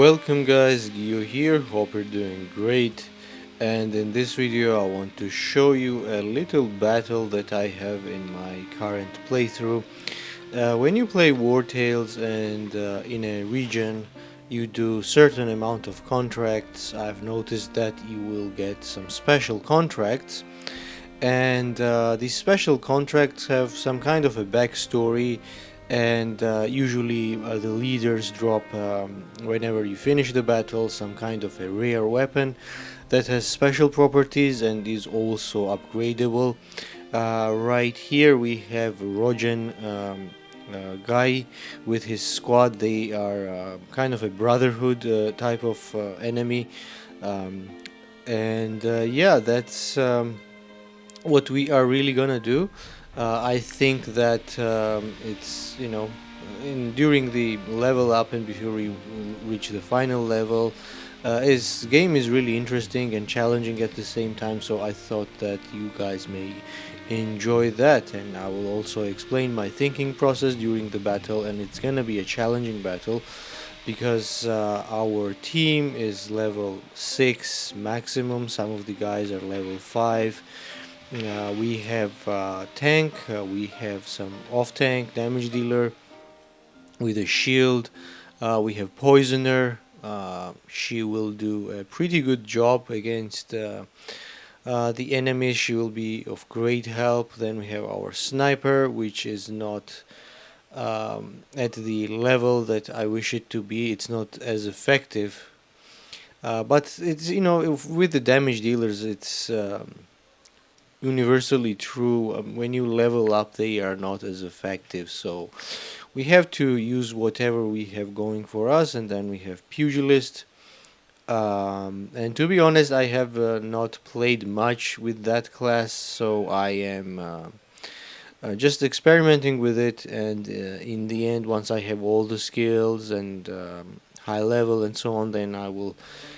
Welcome guys, Gio here, hope you're doing great, and in this video I want to show you a little battle that I have in my current playthrough. When you play Wartales and in a region you do certain amount of contracts, I've noticed that you will get some special contracts, and these special contracts have some kind of a backstory, and usually the leaders drop, whenever you finish the battle, some kind of a rare weapon that has special properties and is also upgradable. Right here we have Rojen, guy with his squad. They are kind of a brotherhood type of enemy, um, and yeah, that's what we are really gonna do. I think that it's during the level up and before we reach the final level, his game is really interesting and challenging at the same time. So I thought that you guys may enjoy that, and I will also explain my thinking process during the battle. And it's gonna be a challenging battle because our team is level 6 maximum. Some of the guys are level 5. We have tank, we have some off-tank damage dealer with a shield, we have poisoner. She will do a pretty good job against the enemies. She will be of great help. Then we have our sniper, which is not at the level that I wish it to be. It's not as effective, but it's, with the damage dealers, it's universally true. When you level up, they are not as effective, so we have to use whatever we have going for us. And then we have pugilist, and to be honest, I have not played much with that class, so I am just experimenting with it. And in the end, once I have all the skills and high level and so on, then I will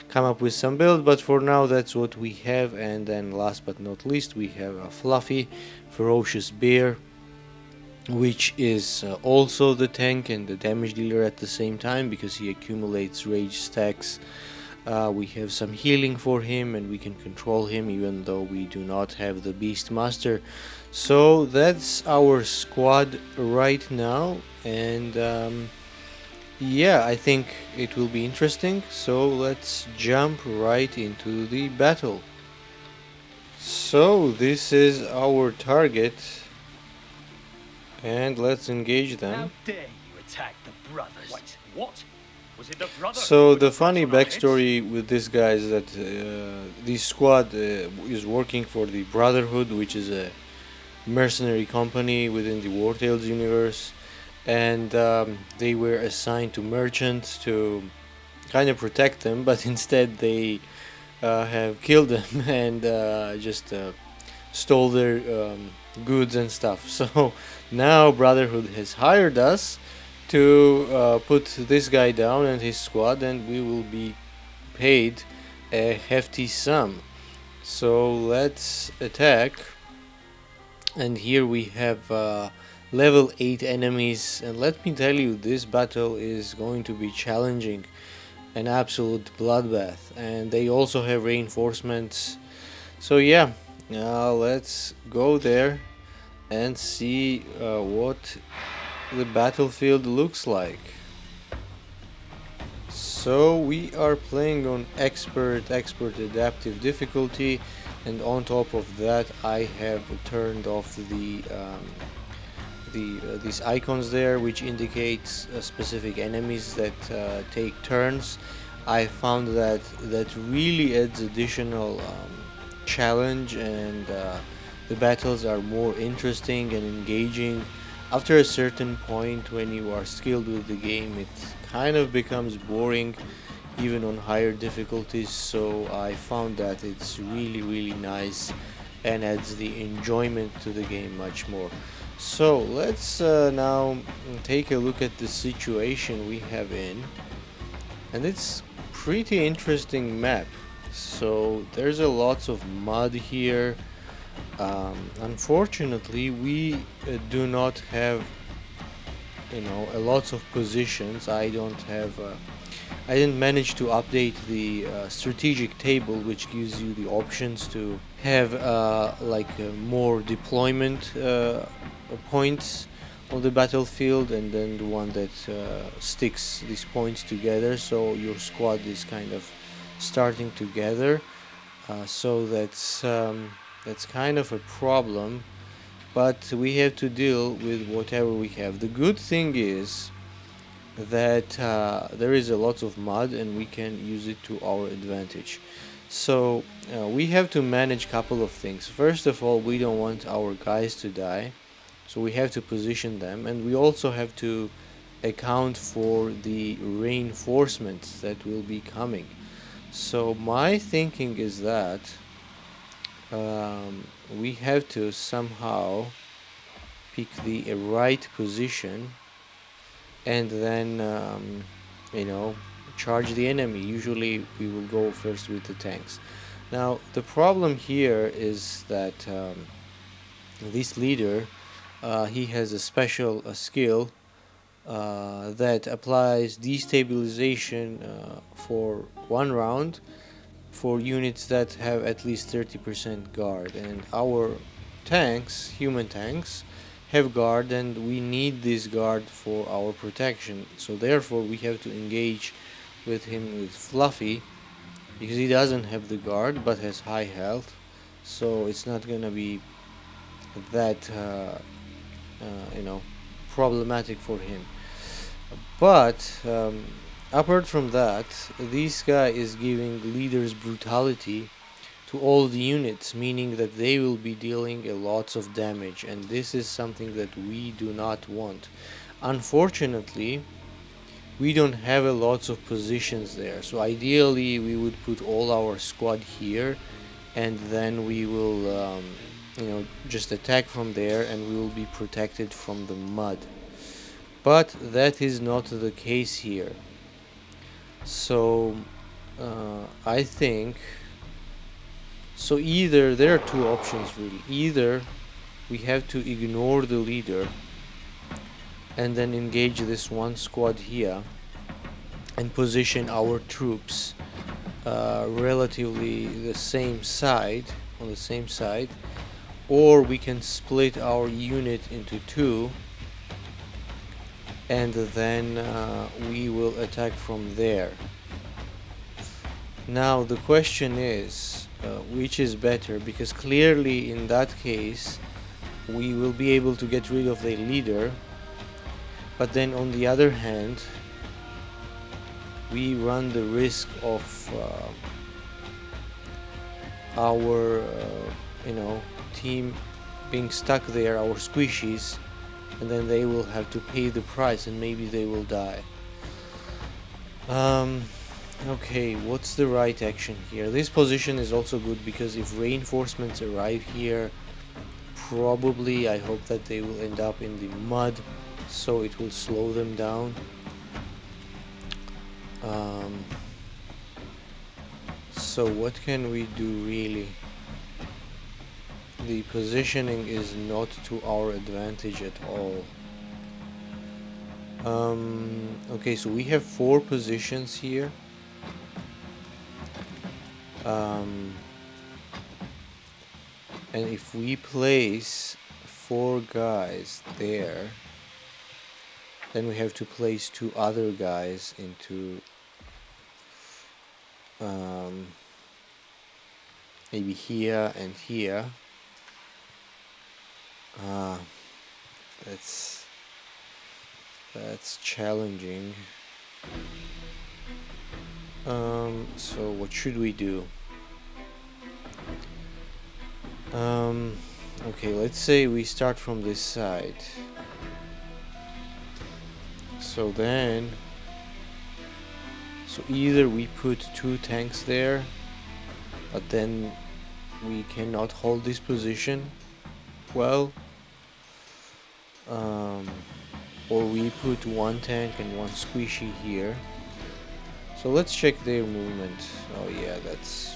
come up with some build. But for now, that's what we have. And then last but not least, we have a fluffy ferocious bear, which is also the tank and the damage dealer at the same time, because he accumulates rage stacks. We have some healing for him, and we can control him even though we do not have the beast master. So that's our squad right now, and yeah, I think it will be interesting. So let's jump right into the battle. So this is our target, and let's engage them. How dare you attack the brothers? Wait, what? Was it the brother? So the funny backstory with this guy is that this squad is working for the Brotherhood, which is a mercenary company within the Wartales universe, and they were assigned to merchants to kind of protect them, but instead they have killed them and just stole their goods and stuff. So now Brotherhood has hired us to put this guy down and his squad, and we will be paid a hefty sum. So let's attack. And here we have level 8 enemies, and let me tell you, this battle is going to be challenging, an absolute bloodbath. And they also have reinforcements. So yeah, now let's go there and see what the battlefield looks like. So we are playing on expert adaptive difficulty, and on top of that I have turned off these icons there, which indicates specific enemies that take turns. I found that really adds additional challenge, and the battles are more interesting and engaging. After a certain point, when you are skilled with the game, it kind of becomes boring, even on higher difficulties. So I found that it's really nice and adds the enjoyment to the game much more. So let's now take a look at the situation we have in, and it's pretty interesting map. So there's a lots of mud here. Unfortunately, we do not have a lot of positions. I don't have I didn't manage to update the strategic table, which gives you the options to have more deployment points on the battlefield, and then the one that sticks these points together, so your squad is kind of starting together. So that's kind of a problem, but we have to deal with whatever we have. The good thing is that there is a lot of mud and we can use it to our advantage. So we have to manage a couple of things. First of all, we don't want our guys to die, so we have to position them, and we also have to account for the reinforcements that will be coming. So my thinking is that we have to somehow pick the right position and then charge the enemy. Usually we will go first with the tanks. Now the problem here is that this leader, he has a special skill that applies destabilization for 1 round for units that have at least 30% guard, and our tanks, human tanks, have guard, and we need this guard for our protection. So therefore we have to engage with him with Fluffy, because he doesn't have the guard but has high health, so it's not gonna be that problematic for him. But apart from that, this guy is giving leaders brutality to all the units, meaning that they will be dealing a lots of damage, and this is something that we do not want. Unfortunately, we don't have a lots of positions there, so ideally we would put all our squad here, and then we will just attack from there, and we will be protected from the mud. But that is not the case here. So I think so either there are two options really. Either we have to ignore the leader and then engage this one squad here and position our troops relatively the same side, on the same side, or we can split our unit into two, and then we will attack from there. Now the question is, which is better, because clearly in that case we will be able to get rid of the leader, but then on the other hand we run the risk of our team being stuck there, our squishies, and then they will have to pay the price and maybe they will die. Okay, what's the right action here? This position is also good because if reinforcements arrive here, probably I hope that they will end up in the mud, so it will slow them down. So what can we do really? The positioning is not to our advantage at all. Okay, so we have 4 positions here. And if we place 4 guys there, then we have to place 2 other guys into maybe here and here. That's challenging. So what should we do? Okay, let's say we start from this side. So either we put 2 tanks there, but then we cannot hold this position well, or we put 1 tank and 1 squishy here. So let's check their movement. Oh yeah, that's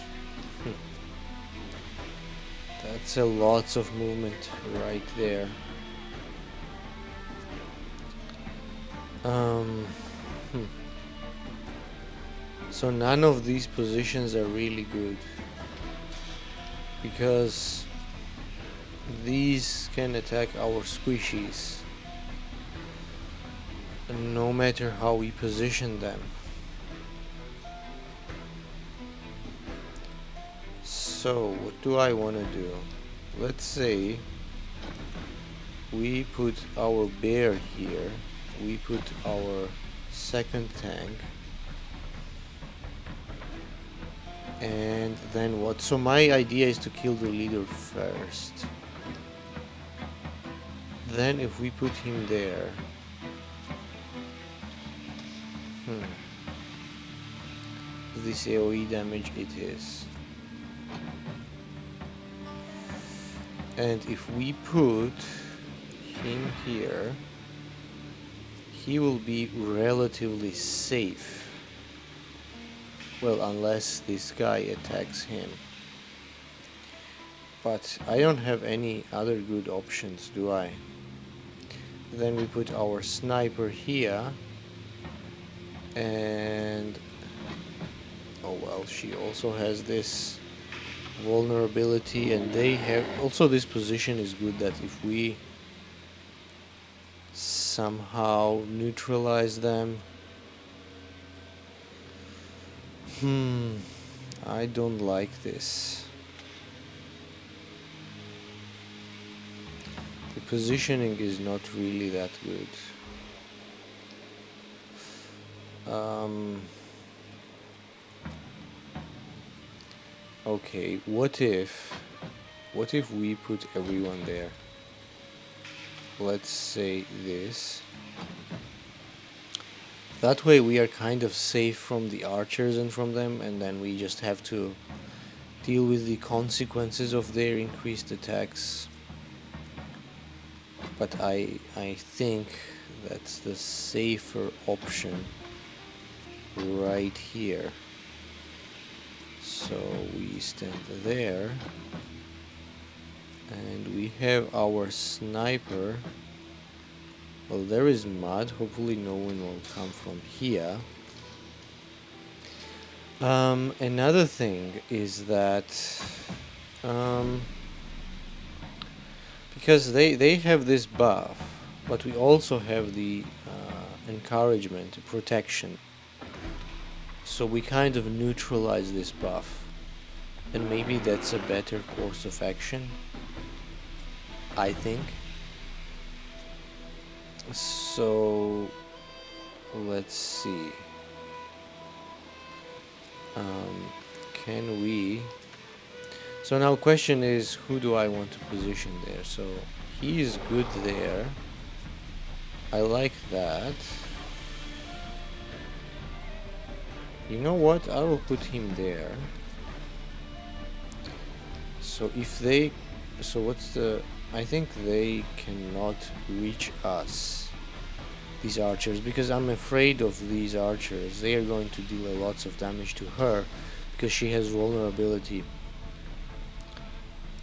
a lot of movement right there. So none of these positions are really good, because these can attack our squishies no matter how we position them. So what do I want to do? Let's say we put our bear here, we put our second tank, and then what? So my idea is to kill the leader first. Then if we put him there, this AoE damage it is. And if we put him here, he will be relatively safe. Well, unless this guy attacks him. But I don't have any other good options, do I? Then we put our sniper here. And oh well, she also has this vulnerability, and they have also, this position is good that if we somehow neutralize them, I don't like this. The positioning is not really that good. Okay, what if we put everyone there? Let's say this. That way we are kind of safe from the archers and from them, and then we just have to deal with the consequences of their increased attacks. But I think that's the safer option right here. So we stand there, and we have our sniper. Well, there is mud, hopefully no one will come from here. Another thing is that because they have this buff, but we also have the encouragement, protection. So we kind of neutralize this buff, and maybe that's a better course of action, I think. So let's see. Can we? So now question is, who do I want to position there? So he is good there. I like that. You know what? I will put him there. So if they... So what's the... I think they cannot reach us, these archers, because I'm afraid of these archers. They are going to deal lots of damage to her because she has vulnerability.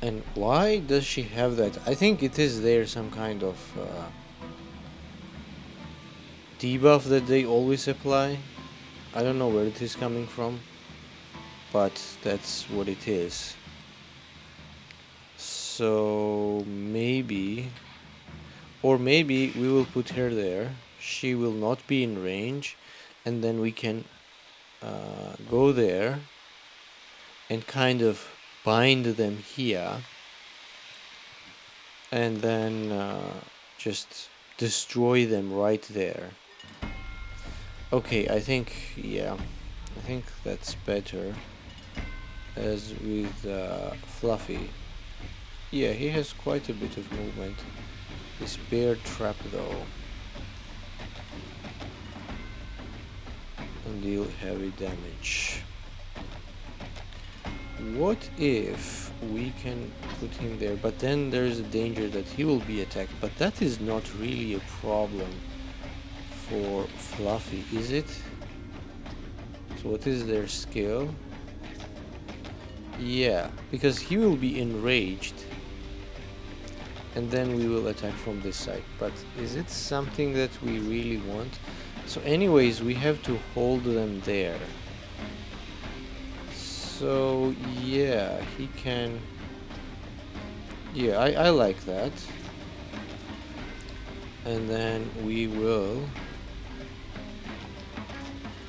And why does she have that? I think it is there some kind of debuff that they always apply. I don't know where it is coming from, but that's what it is. So maybe, or maybe we will put her there. She will not be in range, and then we can go there and kind of bind them here, and then just destroy them right there. Okay, I think, yeah, I think that's better. As with Fluffy. Yeah, he has quite a bit of movement. This bear trap though. And deal heavy damage. What if we can put him there, but then there is a danger that he will be attacked, but that is not really a problem for Fluffy, is it? So what is their skill? Yeah, because he will be enraged, and then we will attack from this side. But is it something that we really want? So anyways, we have to hold them there. So yeah, he can. Yeah, I like that. And then we will,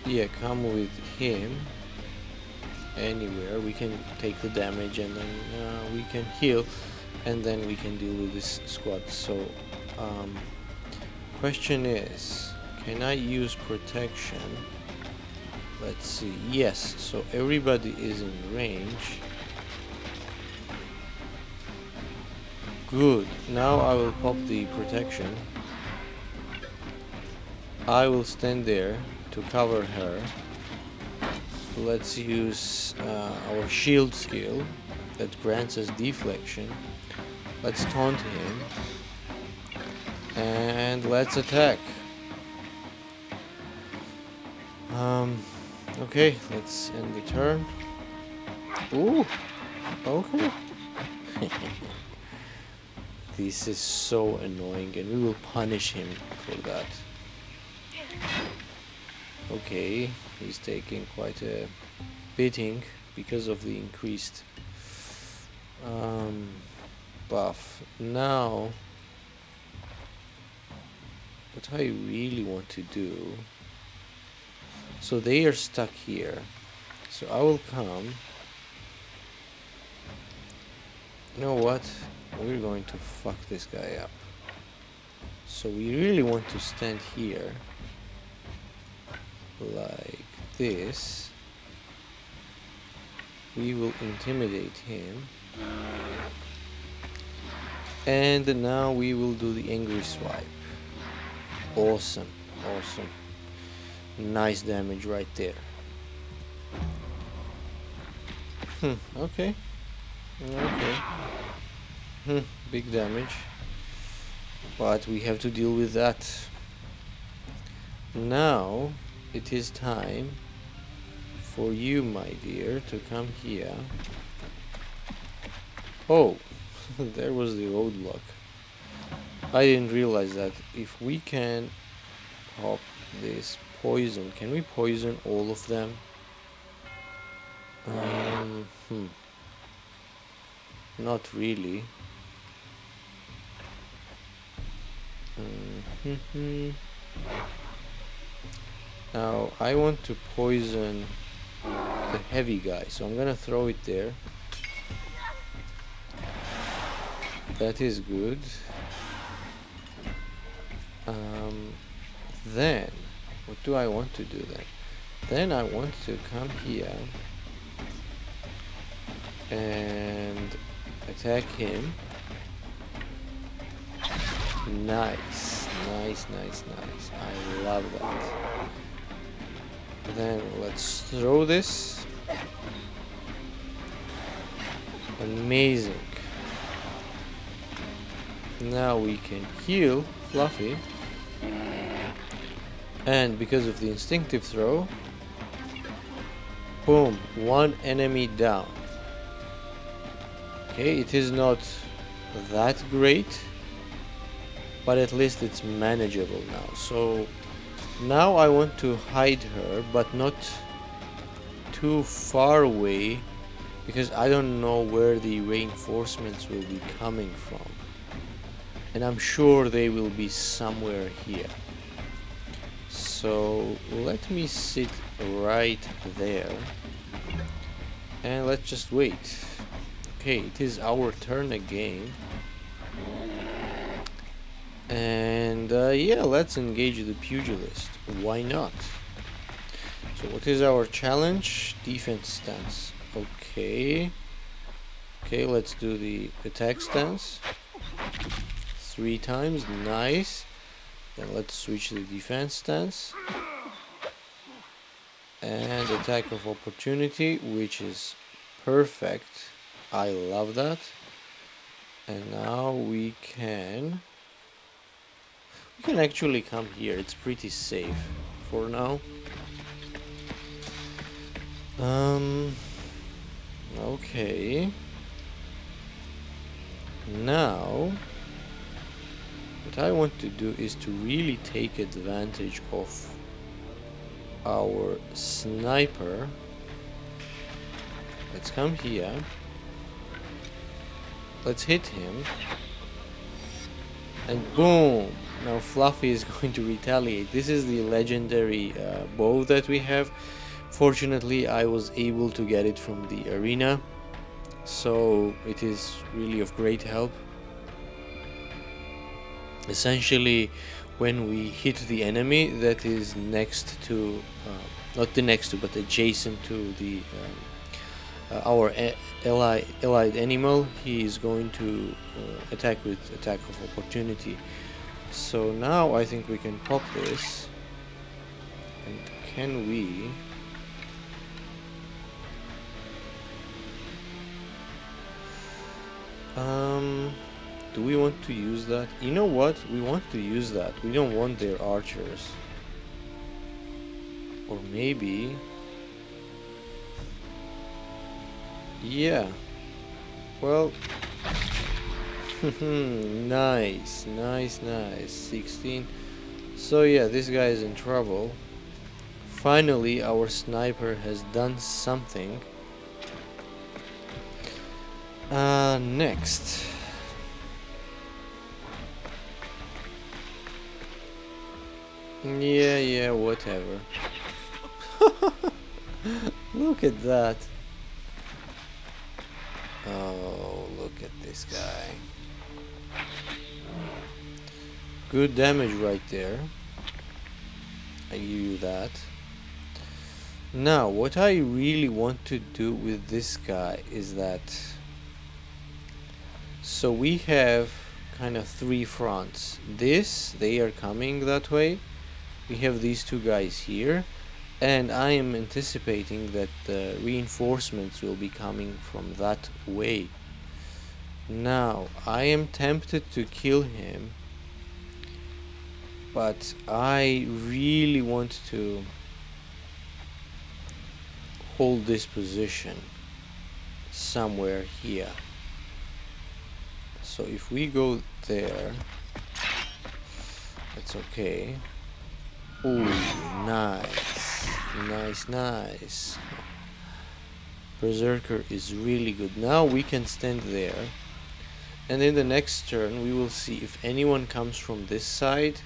yeah, come with him anywhere. We can take the damage, and then we can heal, and then we can deal with this squad. So question is, can I use protection? Let's see. Yes, so everybody is in range. Good. Now I will pop the protection. I will stand there to cover her. Let's use our shield skill that grants us deflection. Let's taunt him. And let's attack. Okay, let's end the turn. Ooh, okay. This is so annoying, and we will punish him for that. Okay, he's taking quite a beating because of the increased buff. Now, what I really want to do, so they are stuck here, so I will come. You know what, we're going to fuck this guy up. So we really want to stand here like this. We will intimidate him, and now we will do the angry swipe. Awesome, awesome, nice damage right there. Okay, okay. Big damage, but we have to deal with that. Now it is time for you, my dear, to come here. Oh, there was the roadblock. I didn't realize that. If we can pop this poison, can we poison all of them? Not really. Now I want to poison the heavy guy, so I'm gonna throw it there. That is good. Then what do I want to do then? Then I want to come here and attack him. Nice, nice, nice, nice. I love that. Then let's throw this. Amazing. Now we can heal Fluffy. And because of the instinctive throw, boom, one enemy down. Okay, it is not that great, but at least it's manageable now. So now I want to hide her, but not too far away, because I don't know where the reinforcements will be coming from, and I'm sure they will be somewhere here. So let me sit right there and let's just wait. Okay, it is our turn again. And yeah, let's engage the pugilist. Why not? So what is our challenge? Defense stance. Okay. Okay, let's do the attack stance. 3 times. Nice. Then let's switch the defense stance. And attack of opportunity, which is perfect. I love that. And now we can actually come here. It's pretty safe for now. Okay. Now what I want to do is to really take advantage of our sniper Let's come here. Let's hit him. And boom! Now Fluffy is going to retaliate. This is the legendary bow that we have. Fortunately, I was able to get it from the arena, so it is really of great help. Essentially, when we hit the enemy that is next to, not the next to, but adjacent to the our allied animal, he is going to attack with attack of opportunity. So now I think we can pop this. And can we? Do we want to use that? You know what? We want to use that. We don't want their archers. Or maybe... Yeah. Well... nice. 16. So yeah, this guy is in trouble. Finally, our sniper has done something. Next. Yeah, whatever. Look at that. Oh, look at this guy. Good damage right there. I give you that. Now, what I really want to do with this guy is that... So we have kind of three fronts. They are coming that way. We have these two guys here. And I am anticipating that the reinforcements will be coming from that way. Now, I am tempted to kill him. But I really want to hold this position somewhere here. So if we go there, that's okay. Ooh, nice. Berserker is really good. Now we can stand there. And in the next turn, we will see if anyone comes from this side.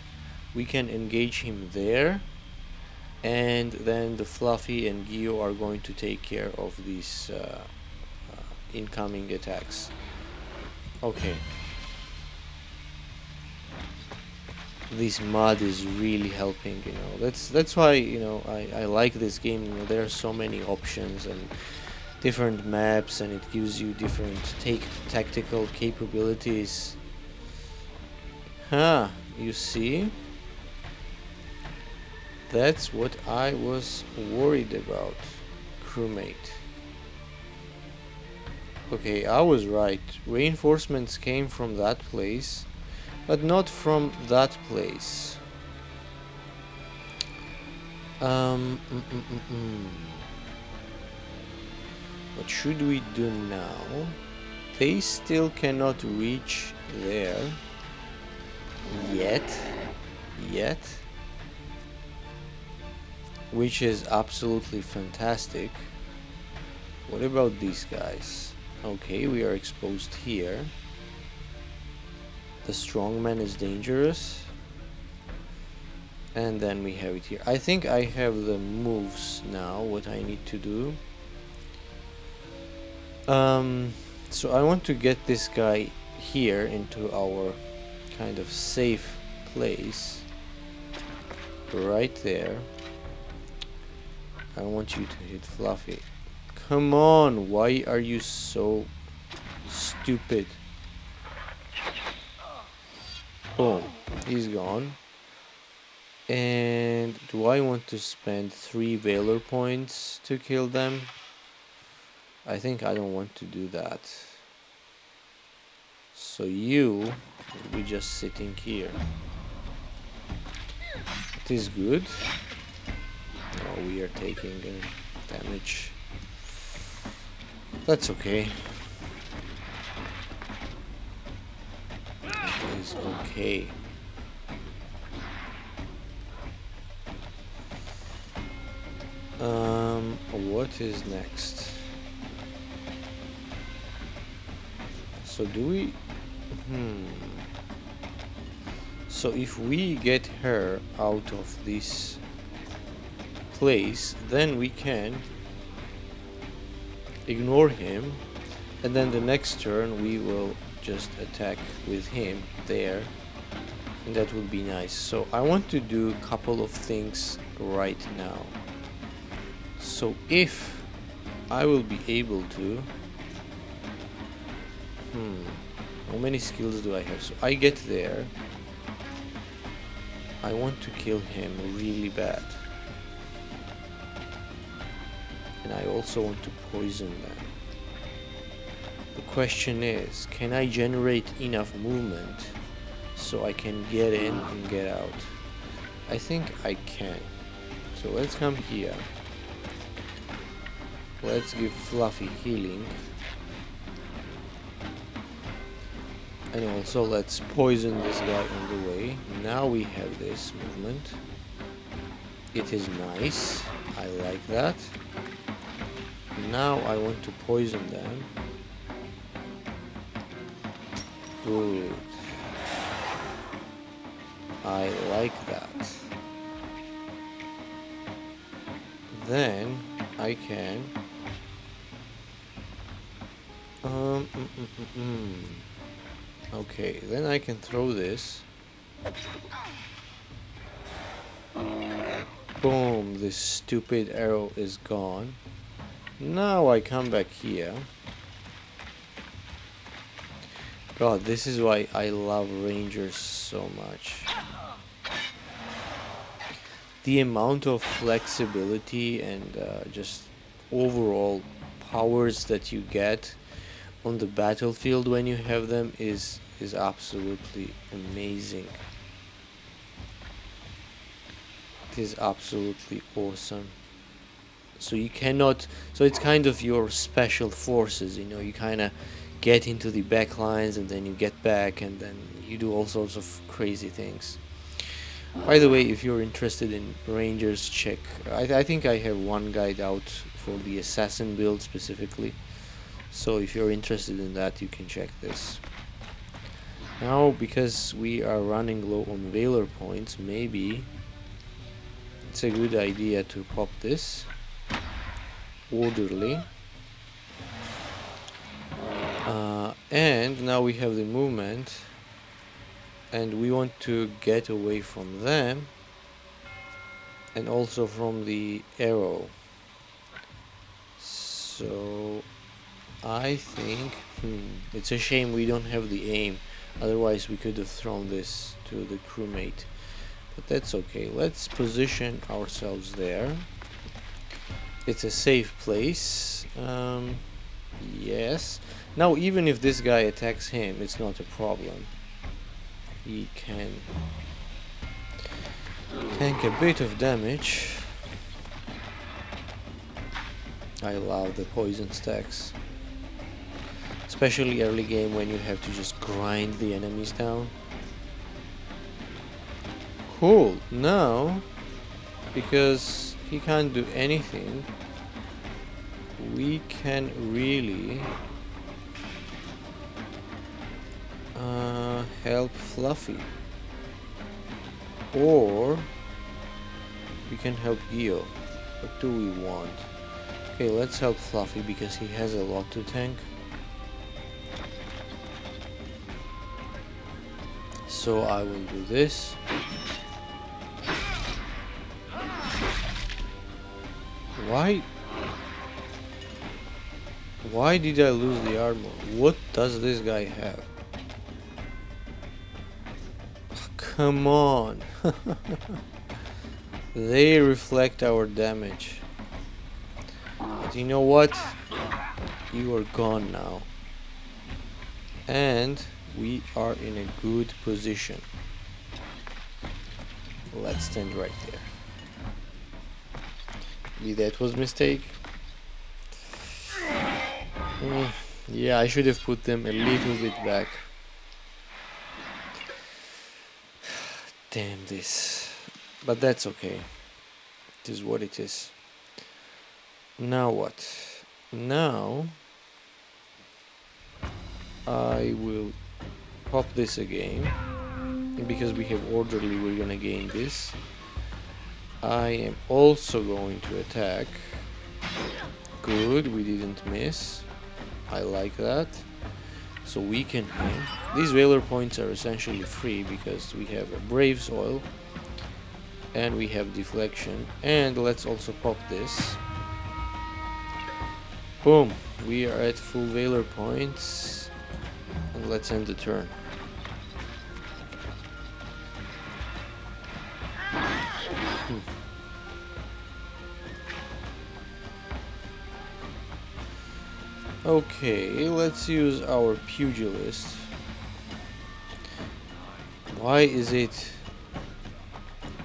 We can engage him there. And then the Fluffy and Gio are going to take care of these incoming attacks. Okay. This mod is really helping, you know. That's why, you know, I like this game. You know, there are so many options and different maps, and it gives you different tactical capabilities. You see? That's what I was worried about, crewmate. Okay, I was right. Reinforcements came from that place, but not from that place. What should we do now? They still cannot reach there. Yet. Which is absolutely fantastic. What about these guys? Okay, we are exposed here. The strongman is dangerous. And then we have it here. I think I have the moves now, what I need to do. So I want to get this guy here into our kind of safe place. Right there. I want you to hit Fluffy. Come on, why are you so stupid? Boom, he's gone. And do I want to spend 3 Valor points to kill them? I think I don't want to do that. So you will be just sitting here. It is good. No, we are taking damage. That's okay. It is okay. What is next? So do we... So if we get her out of this place, then we can ignore him, and then the next turn we will just attack with him there, and that would be nice. So I want to do a couple of things right now. So if I will be able to... how many skills do I have? So I get there. I want to kill him really bad. And I also want to poison them. The question is, can I generate enough movement so I can get in and get out? I think I can. So let's come here. Let's give Fluffy healing. And also let's poison this guy on the way. Now we have this movement. It is nice. I like that. Now I want to poison them. Good. I like that. Then I can... Okay, then I can throw this. Boom, this stupid arrow is gone. Now I come back here. God, this is why I love Rangers so much. The amount of flexibility and just overall powers that you get on the battlefield when you have them is absolutely amazing. It is absolutely awesome. So you cannot... So it's kind of your special forces, you know, you kind of get into the back lines and then you get back and then you do all sorts of crazy things. By the way, if you're interested in Rangers, check... I think I have one guide out for the assassin build specifically. So if you're interested in that, you can check this. Now, because we are running low on Valor points, maybe it's a good idea to pop this orderly. And now we have the movement, and we want to get away from them and also from the arrow. So I think it's a shame we don't have the aim, otherwise we could have thrown this to the crewmate, but that's okay. Let's position ourselves there. It's a safe place. Yes. Now even if this guy attacks him, it's not a problem. He can tank a bit of damage. I love the poison stacks, especially early game when you have to just grind the enemies down. Cool. Now, because he can't do anything, we can really help Fluffy, or we can help Gio. What do we want? Okay, let's help Fluffy because he has a lot to tank. So I will do this. Why did I lose the armor? What does this guy have? Come on. They reflect our damage. But you know what? You are gone now. And we are in a good position. Let's stand right there. Maybe that was a mistake. Yeah, I should have put them a little bit back. Damn this. But that's okay. It is what it is. Now what? Now I will pop this again. And because we have orderly, we're gonna gain this. I am also going to attack. Good, we didn't miss. I like that. So we can him. These Valor points are essentially free because we have a Brave Soil and we have Deflection. And let's also pop this. Boom! We are at full Valor points. And let's end the turn. Okay, let's use our Pugilist. Why is it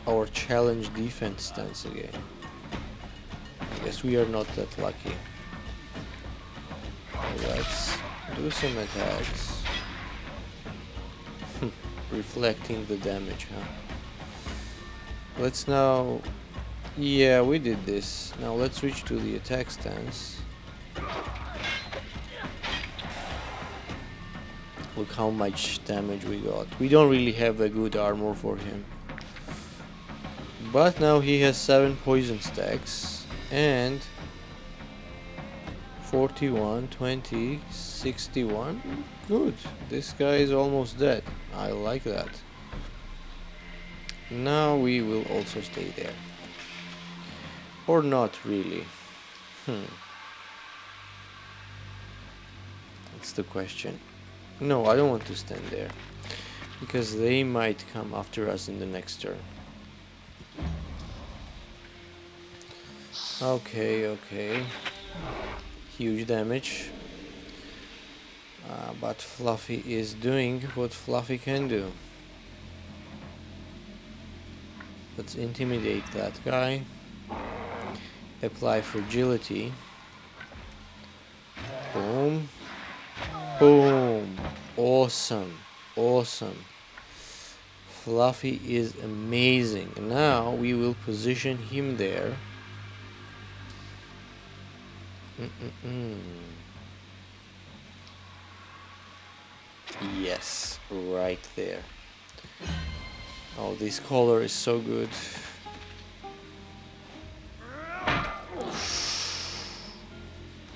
our challenge defense stance again? I guess we are not that lucky. Let's do some attacks. Reflecting the damage, huh? Let's now... Yeah, we did this. Now let's switch to the attack stance. Look how much damage we got. We don't really have a good armor for him. But now he has 7 poison stacks. And 41, 20, 61. Good. This guy is almost dead. I like that. Now we will also stay there. Or not really. That's the question. No, I don't want to stand there. Because they might come after us in the next turn. Okay, okay. Huge damage. But Fluffy is doing what Fluffy can do. Let's intimidate that guy. Apply fragility. Boom. Boom. Awesome. Awesome. Fluffy is amazing. Now we will position him there. Yes, right there. Oh, this color is so good.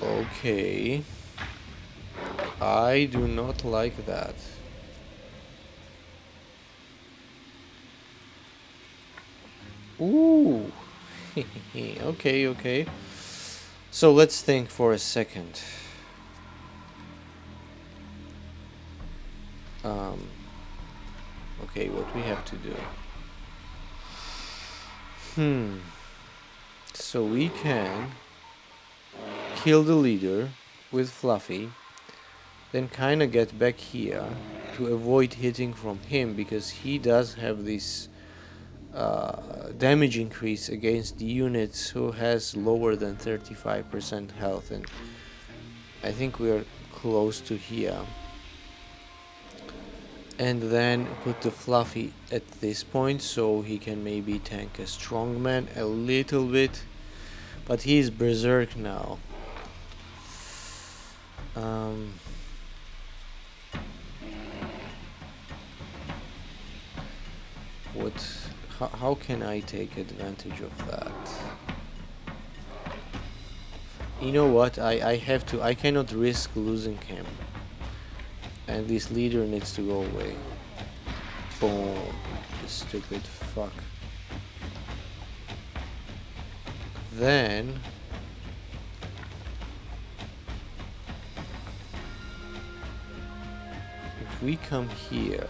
Okay. I do not like that. Ooh. Okay, okay. So let's think for a second. Okay, what we have to do. So we can kill the leader with Fluffy, then kinda get back here to avoid hitting from him because he does have this damage increase against the units who has lower than 35% health, and I think we are close to here. And then put the Fluffy at this point so he can maybe tank a strongman a little bit, but he's berserk now. How can I take advantage of that? You know what? I cannot risk losing him. And this leader needs to go away. Boom. You stupid fuck. Then if we come here.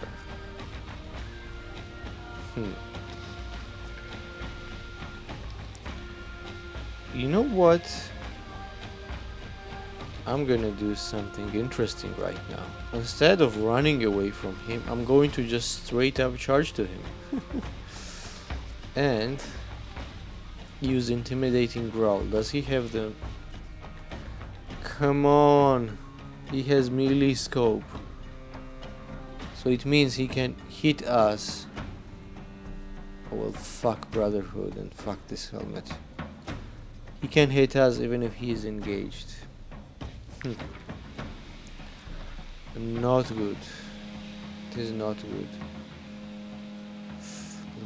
You know what? I'm gonna do something interesting right now. Instead of running away from him, I'm going to just straight up charge to him. And use intimidating growl. Does he have the... Come on! He has melee scope. So it means he can hit us. Oh well, fuck Brotherhood and fuck this helmet. He can hit us even if he is engaged. Not good. It is not good.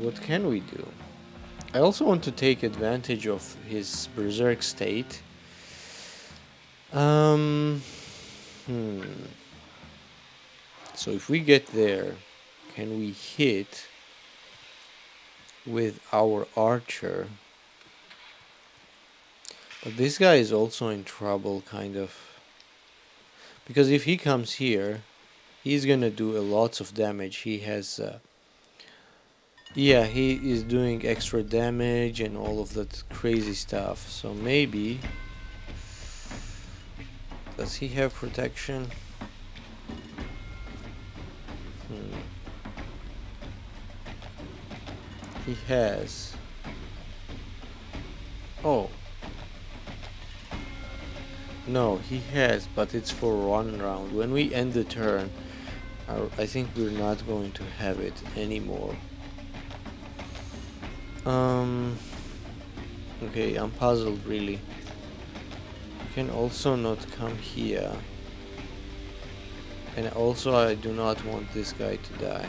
What can we do? I also want to take advantage of his berserk state. Um, hmm. So if we get there, can we hit with our archer? But this guy is also in trouble, kind of. Because if he comes here, he's gonna do a lots of damage. He has... yeah, he is doing extra damage and all of that crazy stuff. So maybe... Does he have protection? He has. Oh. No, he has, but it's for one round. When we end the turn, I think we're not going to have it anymore. Okay, I'm puzzled really. You can also not come here. And also I do not want this guy to die.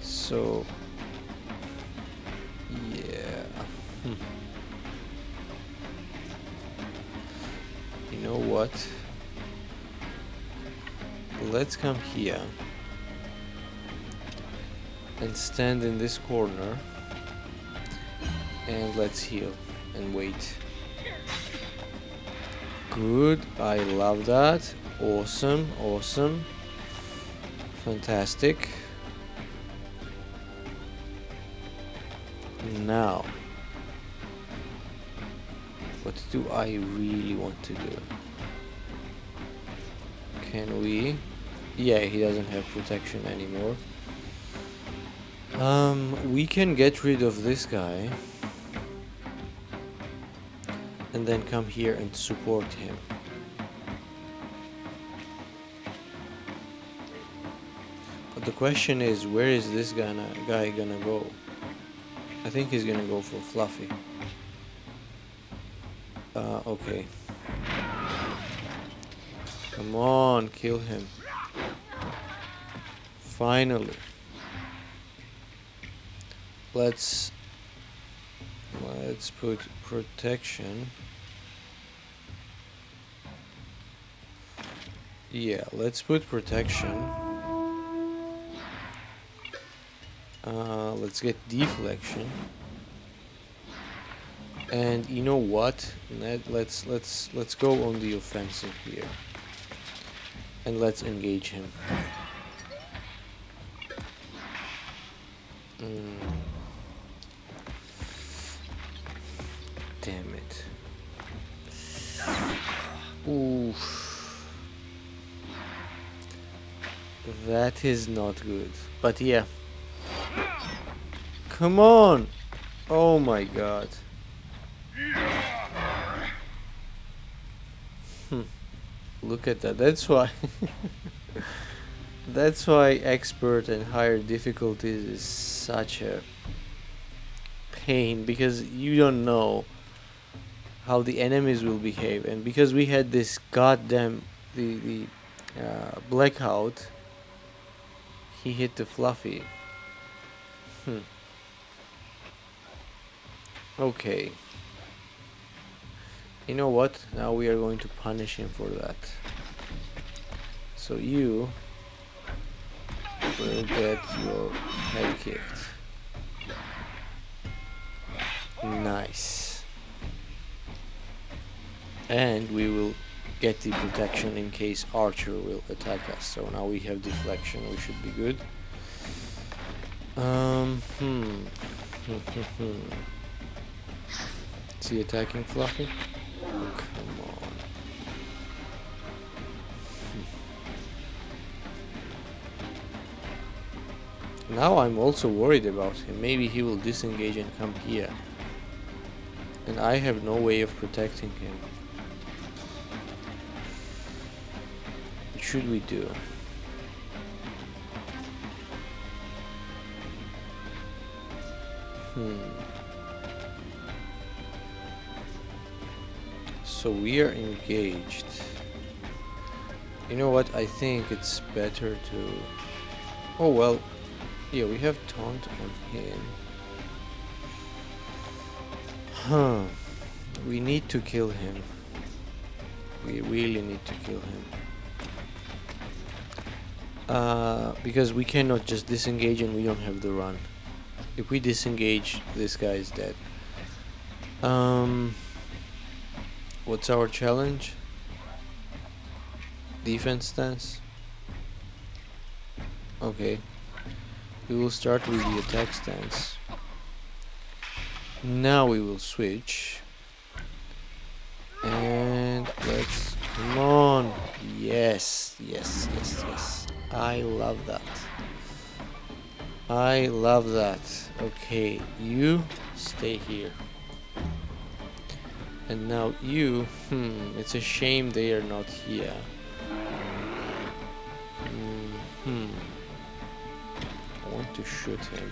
So yeah. You know what? Let's come here and stand in this corner and let's heal and wait. Good, I love that. Awesome, awesome. Fantastic. Now, what do I really want to do? Can we? Yeah, he doesn't have protection anymore. We can get rid of this guy and then come here and support him. But the question is, where is this guy gonna go? I think he's gonna go for Fluffy. Okay. Come on, kill him. Finally. Let's put protection. Yeah, let's put protection. Let's get deflection. And you know what? Let's go on the offensive here. And let's engage him. Damn it. Oof. That is not good. But yeah. Come on! Oh my god. Look at that. That's why that's why expert and higher difficulties is such a pain, because you don't know how the enemies will behave, and because we had this goddamn the blackout, he hit the Fluffy. Okay. You know what? Now we are going to punish him for that. So you will get your head kicked. Nice. And we will get the protection in case Archer will attack us. So now we have deflection, we should be good. Is he attacking Fluffy? Oh, come on. Now I'm also worried about him. Maybe he will disengage and come here. And I have no way of protecting him. What should we do? So we are engaged. You know what? I think it's better to... Oh well, yeah, we have taunt on him. Huh. We need to kill him. We really need to kill him. Because we cannot just disengage and we don't have the run. If we disengage, this guy is dead. What's our challenge? Defense stance. Okay. We will start with the attack stance. Now we will switch. And let's... Come on! Yes, yes, yes, yes. I love that. I love that. Okay, you stay here. And now you... it's a shame they are not here. I want to shoot him.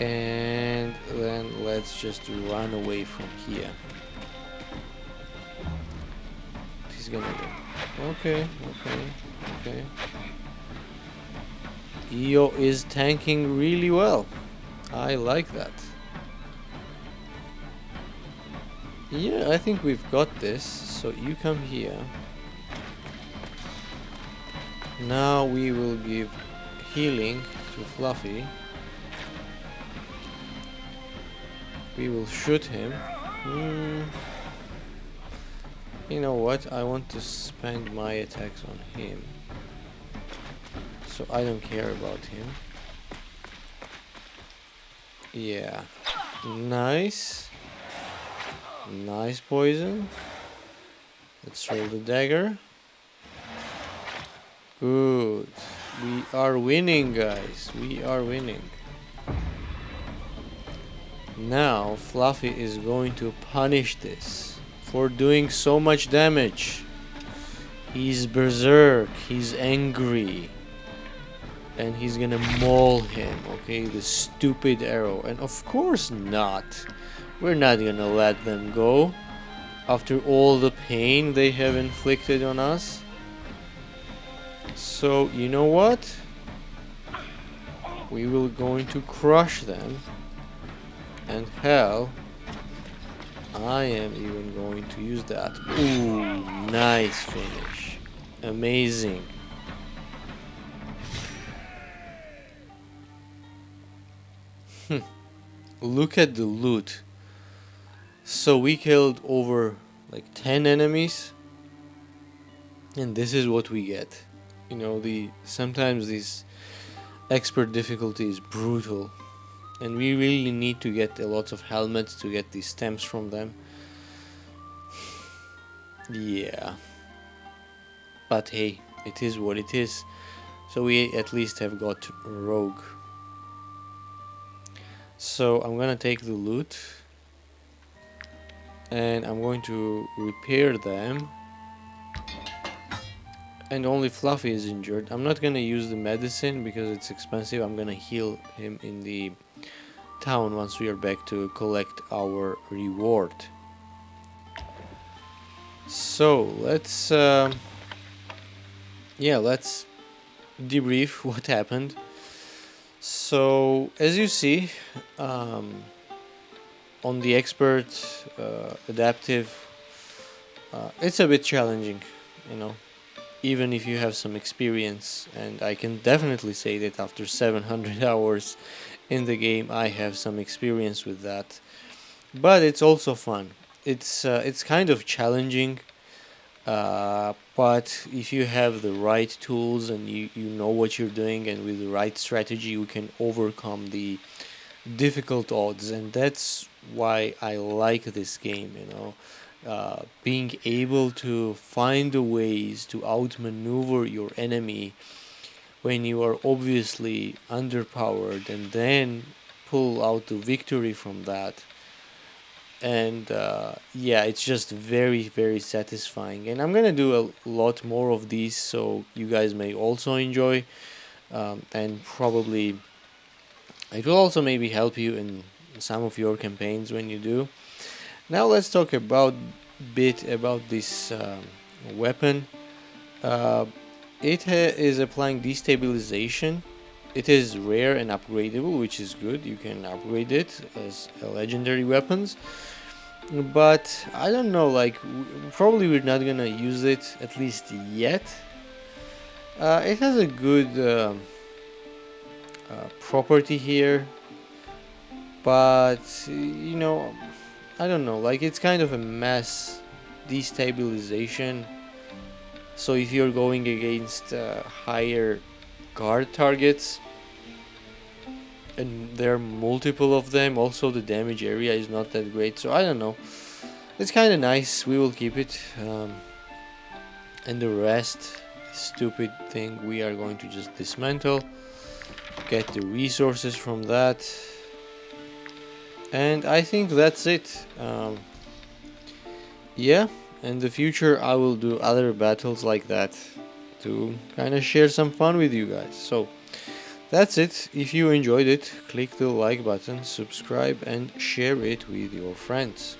And then let's just run away from here. He's gonna go. Okay, okay, okay. Io is tanking really well. I like that. Yeah, I think we've got this. So you come here. Now we will give healing to Fluffy. We will shoot him. You know what? I want to spend my attacks on him. So I don't care about him. Yeah. Nice. Nice poison. Let's roll the dagger. Good. We are winning, guys. We are winning. Now Fluffy is going to punish this for doing so much damage. He's berserk. He's angry. And he's gonna maul him, okay? The stupid arrow. And of course not. We're not gonna let them go after all the pain they have inflicted on us. So, you know what? We will going to crush them. And hell, I am even going to use that. Ooh, nice finish. Amazing. Look at the loot. So we killed over like 10 enemies. And this is what we get. You know, sometimes this expert difficulty is brutal. And we really need to get a lot of helmets to get these stems from them. Yeah. But hey, it is what it is. So we at least have got Rogue. So I'm gonna take the loot. And I'm going to repair them. And only Fluffy is injured. I'm not gonna use the medicine because it's expensive. I'm gonna heal him in the town once we are back to collect our reward. So let's let's debrief what happened. So as you see, on the expert adaptive, it's a bit challenging, you know, even if you have some experience, and I can definitely say that after 700 hours in the game I have some experience with that. But it's also fun. It's kind of challenging, but if you have the right tools and you know what you're doing, and with the right strategy you can overcome the difficult odds. And that's why I like this game, you know. Being able to find the ways to outmaneuver your enemy when you are obviously underpowered, and then pull out the victory from that. And yeah, it's just very, very satisfying. And I'm gonna do a lot more of these, so you guys may also enjoy. And probably it will also maybe help you in some of your campaigns when you do. Now let's talk about bit about this weapon. Uh, it is applying destabilization. It is rare and upgradable, which is good. You can upgrade it as a legendary weapons. But I don't know, like probably we're not gonna use it at least yet. It has a good property here, but you know, I don't know, like it's kind of a mass destabilization. So if you're going against higher guard targets, and there are multiple of them, also the damage area is not that great. So I don't know. It's kind of nice. We will keep it, and the rest, stupid thing, we are going to just dismantle. Get the resources from that, and I think that's it. Yeah, in the future I will do other battles like that to kind of share some fun with you guys. So that's it. If you enjoyed it, click the like button, subscribe, and share it with your friends.